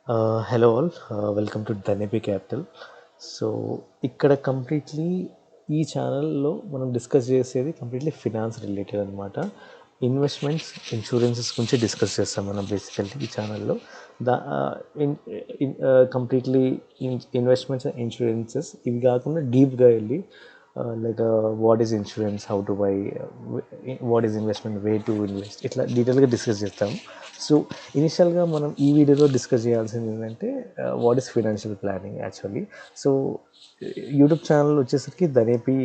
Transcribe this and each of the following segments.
Hello all, welcome to Dhanepi capital. So ఇక్కడ completely ఈ ఛానల్లో మనం డిస్కస్ చేసేది కంప్లీట్లీ ఫినాన్స్ రిలేటెడ్ అనమాట. ఇన్వెస్ట్మెంట్స్, ఇన్సూరెన్సెస్ గురించి డిస్కస్ చేస్తాం మనం బేసికల్లీ ఈ ఛానల్లో. The completely investments and insurances ఇవి కాకుండా డీప్గా వెళ్ళి like what is insurance, how to buy, what is investment, way to invest, ఇట్లా డీటెయిల్గా డిస్కస్ చేస్తాము. సో ఇనిషియల్గా మనం ఈ వీడియోలో డిస్కస్ చేయాల్సింది ఏంటంటే what is financial planning actually. So YouTube channel వచ్చేసరికి ధనేపి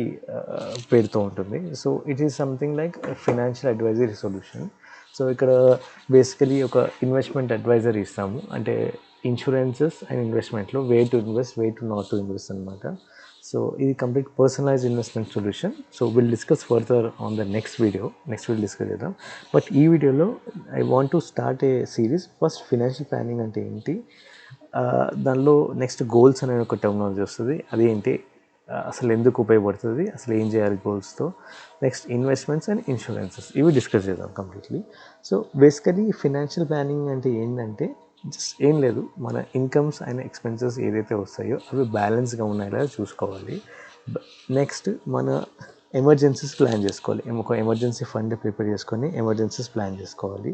పేరుతో ఉంటుంది. So it is something like financial advisory solution. So ఇక్కడ బేసికలీ ఒక ఇన్వెస్ట్మెంట్ అడ్వైజర్ ఇస్తాము, అంటే ఇన్సూరెన్సెస్ అండ్ ఇన్వెస్ట్మెంట్లో way to invest, way to not to invest అనమాట. సో ఇది complete personalise investment solution. So will discuss further on the next video discuss చేద్దాం. But ఈ వీడియోలో I want to start a series. First financial planning అంటే ఏంటి, దానిలో next goals అనే ఒక టర్మినాలజీ వస్తుంది, అదేంటి, అసలు ఎందుకు ఉపయోగపడుతుంది, అసలు ఏం చేయాలి గోల్స్తో, నెక్స్ట్ ఇన్వెస్ట్మెంట్స్ అండ్ ఇన్సూరెన్సెస్, ఇవి డిస్కస్ చేద్దాం completely. So basically financial planning అంటే ఏంటంటే జస్ట్ ఏం లేదు, మన ఇన్కమ్స్ అండ్ ఎక్స్పెన్సెస్ ఏదైతే వస్తాయో అవి బ్యాలెన్స్గా ఉన్నాయో చూసుకోవాలి. నెక్స్ట్ మన ఎమర్జెన్సీస్ ప్లాన్ చేసుకోవాలి, ఒక ఎమర్జెన్సీ ఫండ్ ప్రిపేర్ చేసుకొని ఎమర్జెన్సీస్ ప్లాన్ చేసుకోవాలి.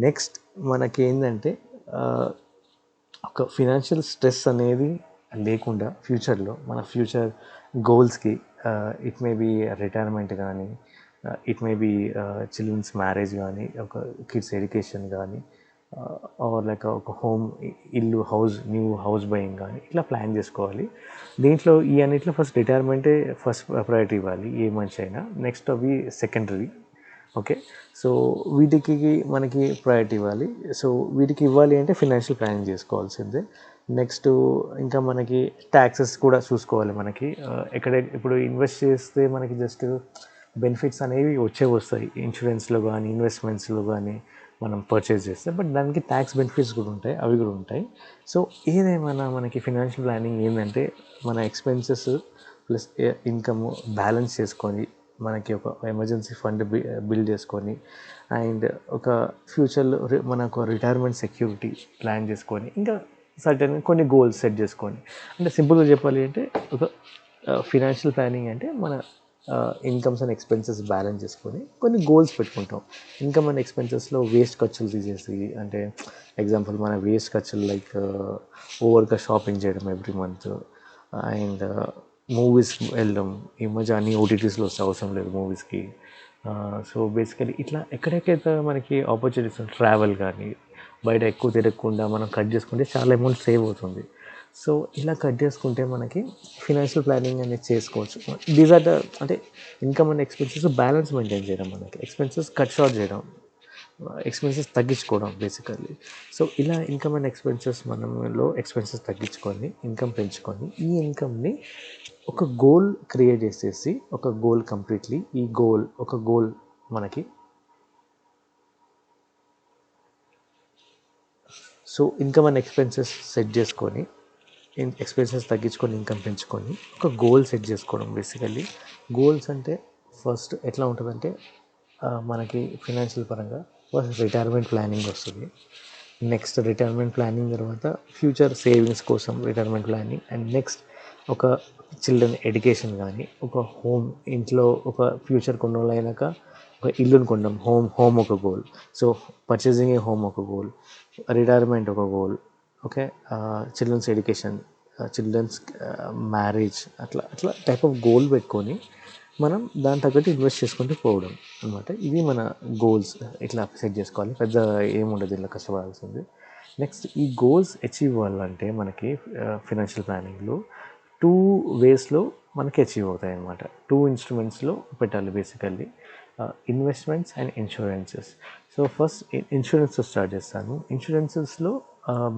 నెక్స్ట్ మనకి ఏంటంటే ఒక ఫినాన్షియల్ స్ట్రెస్ అనేది లేకుండా ఫ్యూచర్లో మన ఫ్యూచర్ గోల్స్కి, ఇట్ మే బీ రిటైర్మెంట్ కానీ, it may be children's marriage కానీ, ఒక కిడ్స్ ఎడ్యుకేషన్ కానీ, ఆర్ లైక్ ఒక హోమ్, ఇల్లు, న్యూ హౌస్ బయింగ్ కానీ, ఇట్లా ప్లాన్ చేసుకోవాలి. దీంట్లో ఈ అన్నిట్లో ఫస్ట్ రిటైర్మెంటే ఫస్ట్ ప్రయారిటీ ఇవ్వాలి ఏ మనిషి అయినా. నెక్స్ట్ అవి సెకండరీ. ఓకే, సో వీటికి మనకి ప్రయారిటీ ఇవ్వాలి. సో వీటికి ఇవ్వాలి అంటే ఫినాన్షియల్ ప్లానింగ్ చేసుకోవాల్సిందే. నెక్స్ట్ ఇంకా మనకి ట్యాక్సెస్ కూడా చూసుకోవాలి. మనకి ఎక్కడ ఇప్పుడు ఇన్వెస్ట్ చేస్తే మనకి జస్ట్ బెనిఫిట్స్ అనేవి వస్తాయి ఇన్సూరెన్స్లో కానీ ఇన్వెస్ట్మెంట్స్లో కానీ మనం పర్చేస్ చేస్తే, బట్ దానికి ట్యాక్స్ బెనిఫిట్స్ కూడా ఉంటాయి, అవి కూడా ఉంటాయి. సో ఏదేమైనా మనకి ఫినాన్షియల్ ప్లానింగ్ ఏంటంటే మన ఎక్స్పెన్సెస్ ప్లస్ ఇన్కమ్ బ్యాలెన్స్ చేసుకొని మనకి ఒక ఎమర్జెన్సీ ఫండ్ బిల్డ్ చేసుకొని, అండ్ ఒక ఫ్యూచర్లో మనకు రిటైర్మెంట్ సెక్యూరిటీ ప్లాన్ చేసుకొని, ఇంకా సర్టెన్ కొన్ని గోల్స్ సెట్ చేసుకొని, అంటే సింపుల్గా చెప్పాలి అంటే ఒక ఫినాన్షియల్ ప్లానింగ్ అంటే మన ఇన్కమ్స్ అండ్ ఎక్స్పెన్సెస్ బ్యాలెన్స్ చేసుకొని కొన్ని గోల్స్ పెట్టుకుంటాం. ఇన్కమ్ అండ్ ఎక్స్పెన్సెస్లో వేస్ట్ ఖర్చులు తీసేసి, అంటే ఎగ్జాంపుల్ మన వేస్ట్ ఖర్చులు లైక్ ఓవర్గా షాపింగ్ చేయడం ఎవ్రీ మంత్, అండ్ మూవీస్ వెళ్ళడం. ఈ మధ్య అన్ని ఓటీటీస్లో వస్తే అవసరం లేదు మూవీస్కి. సో బేసికలీ ఇట్లా ఎక్కడెక్కడైతే మనకి ఆపర్చునిటీస్, ట్రావెల్ కానీ, బయట ఎక్కువ తిరగకుండా మనం కట్ చేసుకుంటే చాలా అమౌంట్ సేవ్ అవుతుంది. సో ఇలా కట్ చేసుకుంటే మనకి ఫినాన్షియల్ ప్లానింగ్ అనేది చేసుకోవచ్చు. దీస్ ఆర్ ద, అంటే income and expenses balance maintain చేయడం, మనకి ఎక్స్పెన్సెస్ కట్ షార్ట్ చేయడం, ఎక్స్పెన్సెస్ తగ్గించుకోవడం బేసికల్లీ. సో ఇలా ఇన్కమ్ అండ్ ఎక్స్పెన్సెస్ మనలో ఎక్స్పెన్సెస్ తగ్గించుకొని ఇన్కమ్ పెంచుకొని, ఈ ఇన్కమ్ని ఒక గోల్ క్రియేట్ చేసేసి, ఒక గోల్ కంప్లీట్లీ ఒక గోల్ మనకి. So income and expenses set చేసుకొని, ఎక్స్పెన్సెస్ తగ్గించుకొని ఇన్కమ్ పెంచుకొని ఒక గోల్ సెట్ చేసుకోవడం బేసికల్లీ. గోల్స్ అంటే ఫస్ట్ ఎట్లా ఉంటుందంటే మనకి ఫినాన్షియల్ పరంగా ఫస్ట్ రిటైర్మెంట్ ప్లానింగ్ వస్తుంది. నెక్స్ట్ రిటైర్మెంట్ ప్లానింగ్ తర్వాత ఫ్యూచర్ సేవింగ్స్ కోసం రిటైర్మెంట్ ప్లానింగ్, అండ్ నెక్స్ట్ ఒక చిల్డ్రన్ ఎడ్యుకేషన్ కానీ, ఒక హోమ్, ఇంట్లో ఒక ఫ్యూచర్ కొన్ని రోజులు అయినాక ఒక ఇల్లుని కొనడం, హోమ్ ఒక goal. So purchasing a home ఒక గోల్, రిటైర్మెంట్ ఒక goal, okay, children's education, children's marriage, అట్లా అట్లా టైప్ ఆఫ్ గోల్ పెట్టుకొని మనం దాని తగ్గట్టు ఇన్వెస్ట్ చేసుకుంటూ పోవడం అనమాట. ఇది మన గోల్స్. ఇట్లా సెట్ చేసుకోవాలి, పెద్ద ఏముండదు ఇలా కష్టపడాల్సింది. నెక్స్ట్ ఈ గోల్స్ అచీవ్ అవ్వాలంటే మనకి ఫినాన్షియల్ ప్లానింగ్లో 2 వేస్లో మనకి అచీవ్ అవుతాయి అన్నమాట. 2 ఇన్స్ట్రుమెంట్స్లో పెట్టాలి basically, investments and insurances. So first insurance start చేస్తాను. ఇన్సూరెన్సెస్లో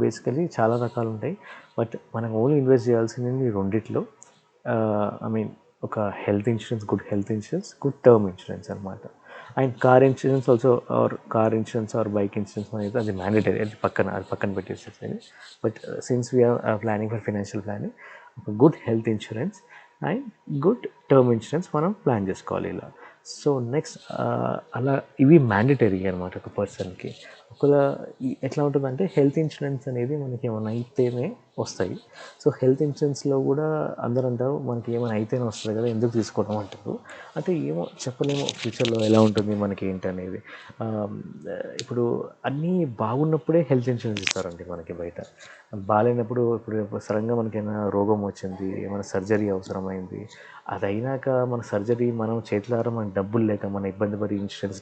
బేసికలీ చాలా రకాలు ఉంటాయి, బట్ మనం ఓన్లీ ఇన్వెస్ట్ చేయాల్సింది రెండిట్లో. ఐ మీన్ ఒక health insurance, good health insurance, good term insurance అనమాట. And car insurance also, or bike insurance అనేది అది మ్యాండేటరీ, అది పక్కన పెట్టేసేది. But since we are planning for financial planning, ఒక good health insurance and good term insurance మనం plan చేసుకోవాలి ఇలా. సో నెక్స్ట్ అలా ఇవి మ్యాండేటరీ అనమాట ఒక పర్సన్కి. ఒకవేళ ఎట్లా ఉంటుందంటే హెల్త్ ఇన్సూరెన్స్ అనేది మనకి ఏమైనా అయితేనే వస్తాయి. సో హెల్త్ ఇన్సూరెన్స్లో కూడా అందరూ అంటారు మనకి ఏమైనా అయితేనే వస్తుంది కదా, ఎందుకు తీసుకోవడం అంటారు. అంటే ఏమో చెప్పలేము ఫ్యూచర్లో ఎలా ఉంటుంది మనకి ఏంటి అనేది. ఇప్పుడు అన్నీ బాగున్నప్పుడే హెల్త్ ఇన్సూరెన్స్ ఇస్తారండి మనకి బయట. బాగాలేనప్పుడు ఇప్పుడు సడన్గా మనకైనా రోగం వచ్చింది, ఏమైనా సర్జరీ అవసరమైంది, అది అయినాక మన సర్జరీ మనం చేతులారా మనకు డబ్బులు లేక మన ఇబ్బంది పడి ఇన్సూరెన్స్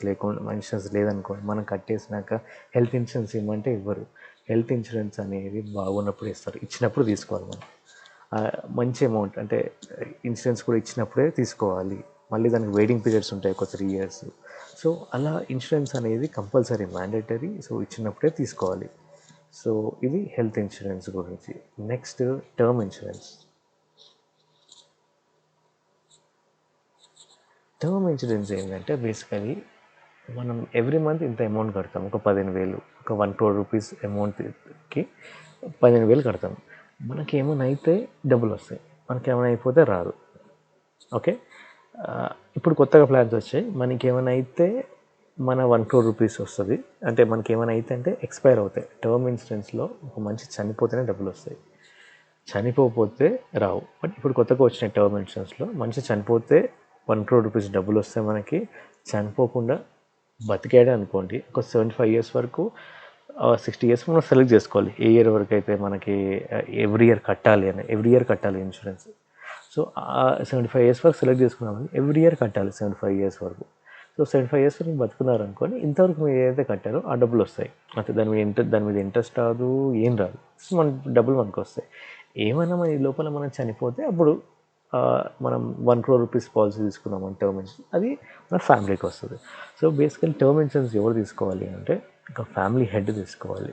లేదనుకోండి, మనం కట్టేసినాక హెల్త్ ఇన్సూరెన్స్ ఇవ్వమంటే ఇవ్వరు. హెల్త్ ఇన్సూరెన్స్ అనేది బాగున్నప్పుడు ఇస్తారు, ఇచ్చినప్పుడు తీసుకోవాలి మనం. మంచి అమౌంట్ అంటే ఇన్సూరెన్స్ కూడా ఇచ్చినప్పుడే తీసుకోవాలి. మళ్ళీ దానికి వెయిటింగ్ పీరియడ్స్ ఉంటాయి ఒక 3 years. సో అలా ఇన్సూరెన్స్ అనేది కంపల్సరీ మ్యాండేటరీ. సో ఇచ్చినప్పుడే తీసుకోవాలి. సో ఇది హెల్త్ ఇన్సూరెన్స్ గురించి. Next term insurance. Term insurance ఏంటంటే బేసికలీ మనం ఎవ్రీ మంత్ ఇంత అమౌంట్ కడతాం. ఒక 15,000, ఒక 1 crore రూపీస్ అమౌంట్కి 15,000 కడతాం. మనకి ఏమైనా అయితే డబ్బులు వస్తాయి, మనకి ఏమైనా అయిపోతే రాదు. ఓకే, ఇప్పుడు కొత్తగా ప్లాన్స్ వచ్చాయి. మనకి ఏమైనా అయితే మన 1 crore రూపీస్ వస్తుంది. అంటే మనకి ఏమైనా అయితే అంటే ఎక్స్పైర్ అవుతాయి. టర్మ్ ఇన్సూరెన్స్లో ఒక మనిషి చనిపోతేనే డబ్బులు వస్తాయి, చనిపోతే రావు. బట్ ఇప్పుడు కొత్తగా వచ్చిన టర్మ్ ఇన్సూరెన్స్లో మనిషి చనిపోతే 1 crore రూపీస్ డబ్బులు వస్తాయి మనకి. చనిపోకుండా బతికాడే అనుకోండి, ఒక 75 years వరకు, 60 years మనం సెలెక్ట్ చేసుకోవాలి ఏ ఇయర్ వరకు అయితే మనకి ఎవ్రీ ఇయర్ కట్టాలి అని. ఎవ్రీ ఇయర్ కట్టాలి ఇన్సూరెన్స్. సో 75 years వరకు సెలెక్ట్ చేసుకున్నామని ఎవ్రీ ఇయర్ కట్టాలి 75 years వరకు. సో 75 years వరకు బతుకున్నారు అనుకోని, ఇంతవరకు మీరు ఏదైతే కట్టారో ఆ డబ్బులు వస్తాయి. అంటే దాని మీద ఇంట్రెస్ట్ రాదు, ఏం రాదు. సో మన డబ్బులు మనకు వస్తాయి. ఏమైనా మన ఈ లోపల మనం చనిపోతే అప్పుడు మనం 1 crore రూపీస్ పాలసీ తీసుకున్నాం టర్మ్ ఇన్సూరెన్స్, అది మన ఫ్యామిలీకి వస్తుంది. సో బేసికల్ టర్మ్ ఇన్సూరెన్స్ ఎవరు తీసుకోవాలి అంటే ఒక ఫ్యామిలీ హెడ్ తీసుకోవాలి.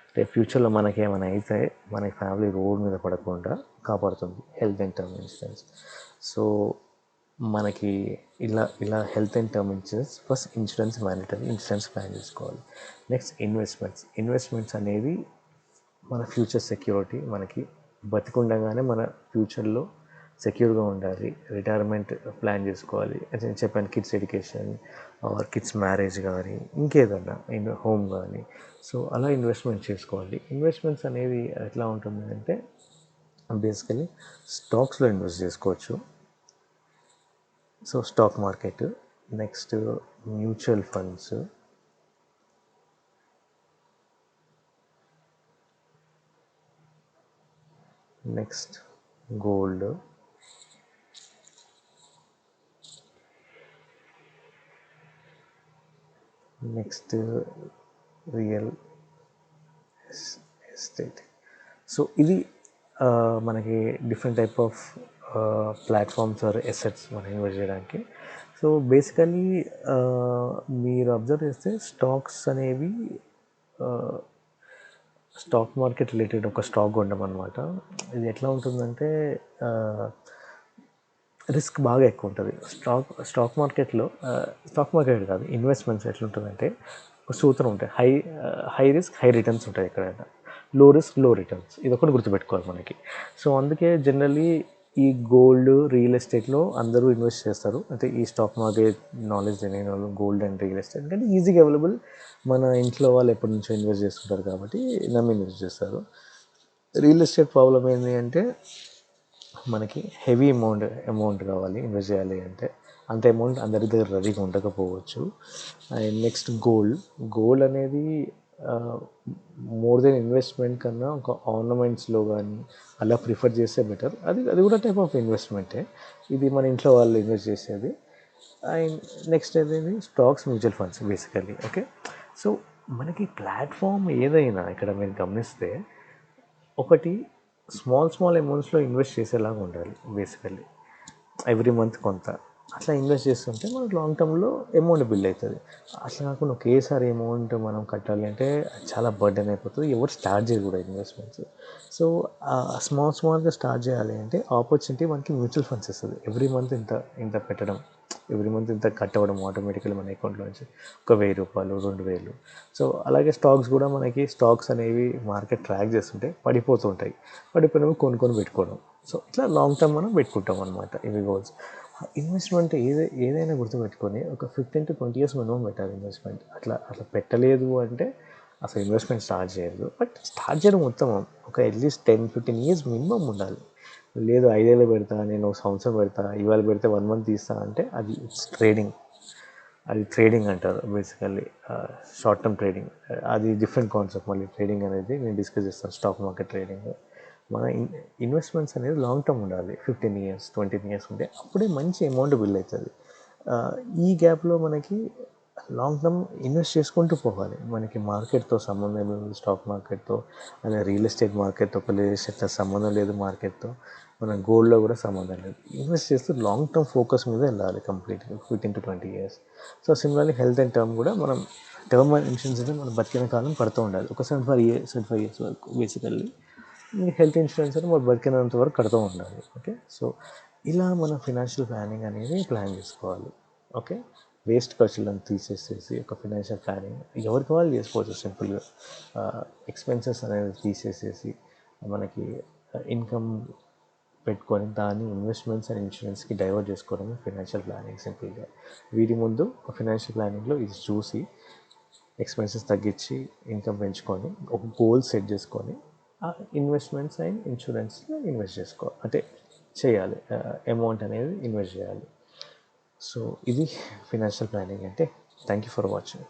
అంటే ఫ్యూచర్లో మనకి ఏమైనా అయితే మన ఫ్యామిలీ రోడ్ మీద పడకుండా కాపాడుతుంది health and term insurance. So మనకి ఇలా health and term insurance, first insurance mandatory, insurance plan చేసుకోవాలి. నెక్స్ట్ ఇన్వెస్ట్మెంట్స్ అనేది మన ఫ్యూచర్ సెక్యూరిటీ. మనకి బతికుండగానే మన ఫ్యూచర్లో సెక్యూర్గా ఉండాలి. రిటైర్మెంట్ ప్లాన్ చేసుకోవాలి. అంటే నేను చెప్పాను kids education or kids marriage కానీ ఇంకేదన్నా హోమ్ కానీ. సో అలా ఇన్వెస్ట్మెంట్ చేసుకోవాలి. ఇన్వెస్ట్మెంట్స్ అనేది ఎట్లా ఉంటుంది అంటే బేసికలీ స్టాక్స్లో ఇన్వెస్ట్ చేసుకోవచ్చు. So stock market, next mutual funds, next gold, next real estate. So ఇది మనకి different type of platforms or assets మనం ఇన్వెస్ట్ చేయడానికి. సో బేసికలీ మీరు అబ్జర్వ్ చేస్తే స్టాక్స్ అనేవి స్టాక్ మార్కెట్ రిలేటెడ్ ఒక స్టాక్ కొనడం అనమాట. ఇది ఎట్లా ఉంటుందంటే రిస్క్ బాగా ఎక్కువ ఉంటుంది. స్టాక్ మార్కెట్లో స్టాక్ మార్కెట్ కాదు, ఇన్వెస్ట్మెంట్స్ ఎట్లుంటుందంటే ఒక సూత్రం ఉంటాయి. హై రిస్క్ హై రిటర్న్స్ ఉంటాయి ఎక్కడైనా, లో రిస్క్ లో రిటర్న్స్. ఇది ఒకటి గుర్తుపెట్టుకోవాలి మనకి. సో అందుకే జనరల్లీ ఈ గోల్డ్, రియల్ ఎస్టేట్లో అందరూ ఇన్వెస్ట్ చేస్తారు. అంటే ఈ స్టాక్ మార్కెట్ నాలెడ్జ్ తెలియని వాళ్ళు గోల్డ్ అండ్ రియల్ ఎస్టేట్ ఎందుకంటే ఈజీగా అవైలబుల్. మన ఇంట్లో వాళ్ళు ఎప్పటి నుంచో ఇన్వెస్ట్ చేస్తుంటారు కాబట్టి నమ్మి ఇన్వెస్ట్ చేస్తారు. రియల్ ఎస్టేట్ ప్రాబ్లం ఏంటి అంటే మనకి హెవీ అమౌంట్ కావాలి ఇన్వెస్ట్ చేయాలి అంటే. అంత అమౌంట్ అందరి దగ్గర రెడీగా ఉండకపోవచ్చు. అండ్ నెక్స్ట్ గోల్డ్ అనేది మోర్ దెన్ ఇన్వెస్ట్మెంట్ కన్నా ఒక ఆర్నమెంట్స్లో కానీ అలా ప్రిఫర్ చేస్తే బెటర్. అది కూడా టైప్ ఆఫ్ ఇన్వెస్ట్మెంటే. ఇది మన ఇంట్లో వాళ్ళు ఇన్వెస్ట్ చేసేది. అండ్ నెక్స్ట్ ఏదైంది stocks, mutual funds basically. Okay, so మనకి ప్లాట్ఫామ్ ఏదైనా ఇక్కడ మీరు గమనిస్తే ఒకటి స్మాల్ అమౌంట్స్లో ఇన్వెస్ట్ చేసేలాగా ఉండాలి బేసికల్లీ. ఎవ్రీ మంత్ కొంత అట్లా ఇన్వెస్ట్ చేస్తుంటే మనకు లాంగ్ టర్మ్లో అమౌంట్ బిల్డ్ అవుతుంది. అట్లా కాకుండా ఒకేసారి అమౌంట్ మనం కట్టాలి అంటే చాలా బర్డెన్ అయిపోతుంది. ఎవరు స్టార్ట్ చేయరు కూడా ఇన్వెస్ట్మెంట్స్. సో స్మాల్గా స్టార్ట్ చేయాలి అంటే ఆపర్చునిటీ మనకి మ్యూచువల్ ఫండ్స్ ఇస్తుంది. ఎవ్రీ మంత్ ఇంత పెట్టడం, ఎవ్రీ మంత్ ఇంత కట్ అవ్వడం ఆటోమేటికల్లీ మన అకౌంట్లో నుంచి ఒక 1,000 రూపాయలు, 2,000. సో అలాగే స్టాక్స్ కూడా మనకి స్టాక్స్ అనేవి మార్కెట్ ట్రాక్ చేస్తుంటే పడిపోతుంటాయి. పడిపోయినప్పుడు కొనుక్కొని పెట్టుకోవడం. సో ఇట్లా లాంగ్ టర్మ్ మనం పెట్టుకుంటాం అనమాట. ఇవి గోల్స్. ఇన్వెస్ట్మెంట్ ఏదైనా గుర్తుపెట్టుకొని ఒక 15 to 20 years మినిమం పెట్టాలి ఇన్వెస్ట్మెంట్. అట్లా పెట్టలేదు అంటే అసలు ఇన్వెస్ట్మెంట్ స్టార్ట్ చేయరు. బట్ స్టార్ట్ చేయడం మొత్తం ఒక అట్లీస్ట్ 10-15 ఇయర్స్ మినిమం ఉండాలి. లేదు 5 ఏళ్ళు పెడతా, నేను ఒక సంవత్సరం పెడతా, ఇవాళ పెడితే 1 మంత్ తీస్తా అంటే అది ఇట్స్ ట్రేడింగ్. అది ట్రేడింగ్ అంటారు బేసికల్లీ. షార్ట్ టర్మ్ ట్రేడింగ్ అది డిఫరెంట్ కాన్సెప్ట్. మళ్ళీ ట్రేడింగ్ అనేది నేను డిస్కస్ చేస్తాను, స్టాక్ మార్కెట్ ట్రేడింగ్. మన ఇన్వెస్ట్మెంట్స్ అనేది లాంగ్ టర్మ్ ఉండాలి. 15 ఇయర్స్ 20 ఇయర్స్ ఉంటే అప్పుడే మంచి అమౌంట్ బిల్డ్ అవుతుంది. ఈ గ్యాప్లో మనకి లాంగ్ టర్మ్ ఇన్వెస్ట్ చేసుకుంటూ పోవాలి. మనకి మార్కెట్తో సంబంధం లేదు, స్టాక్ మార్కెట్తో అలా రియల్ ఎస్టేట్ మార్కెట్తో, రియల్ ఎస్టేట్తో సంబంధం లేదు, మార్కెట్తో మన గోల్డ్లో కూడా సంబంధం లేదు. ఇన్వెస్ట్ చేస్తూ లాంగ్ టర్మ్ ఫోకస్ మీద వెళ్ళాలి కంప్లీట్గా 15 to 20 years. So similarly health and term కూడా మనం టర్మ్ ఇన్సూరెన్స్ అయితే మనం బతికిన కాలం పడుతూ ఉండాలి. ఒక 75 years వరకు బేసికల్లీ హెల్త్ ఇన్సూరెన్స్ అని మనం బతికినంత వరకు కడుతూ ఉండాలి. ఓకే, సో ఇలా మన ఫినాన్షియల్ ప్లానింగ్ అనేది ప్లాన్ చేసుకోవాలి. ఓకే, వేస్ట్ ఖర్చులను తీసేసేసి ఒక ఫినాన్షియల్ ప్లానింగ్ ఎవరికి వాళ్ళు చేసుకోవచ్చు సింపుల్గా. ఎక్స్పెన్సెస్ అనేది తీసేసేసి మనకి ఇన్కమ్ పెట్టుకొని దాన్ని ఇన్వెస్ట్మెంట్స్ అండ్ ఇన్సూరెన్స్కి డైవర్ట్ చేసుకోవడమే ఫినాన్షియల్ ప్లానింగ్ సింపుల్గా. వీటి ముందు ఒక ఫినాన్షియల్ ప్లానింగ్లో ఇది చూసి ఎక్స్పెన్సెస్ తగ్గించి ఇన్కమ్ పెంచుకొని ఒక గోల్ సెట్ చేసుకొని ఆ ఇన్వెస్ట్మెంట్స్ అండ్ ఇన్సూరెన్స్లో ఇన్వెస్ట్ అంటే చేయాలి, అమౌంట్ అనేది ఇన్వెస్ట్ చేయాలి. సో ఇది ఫినాన్షియల్ ప్లానింగ్ అంటే. Thank you for watching.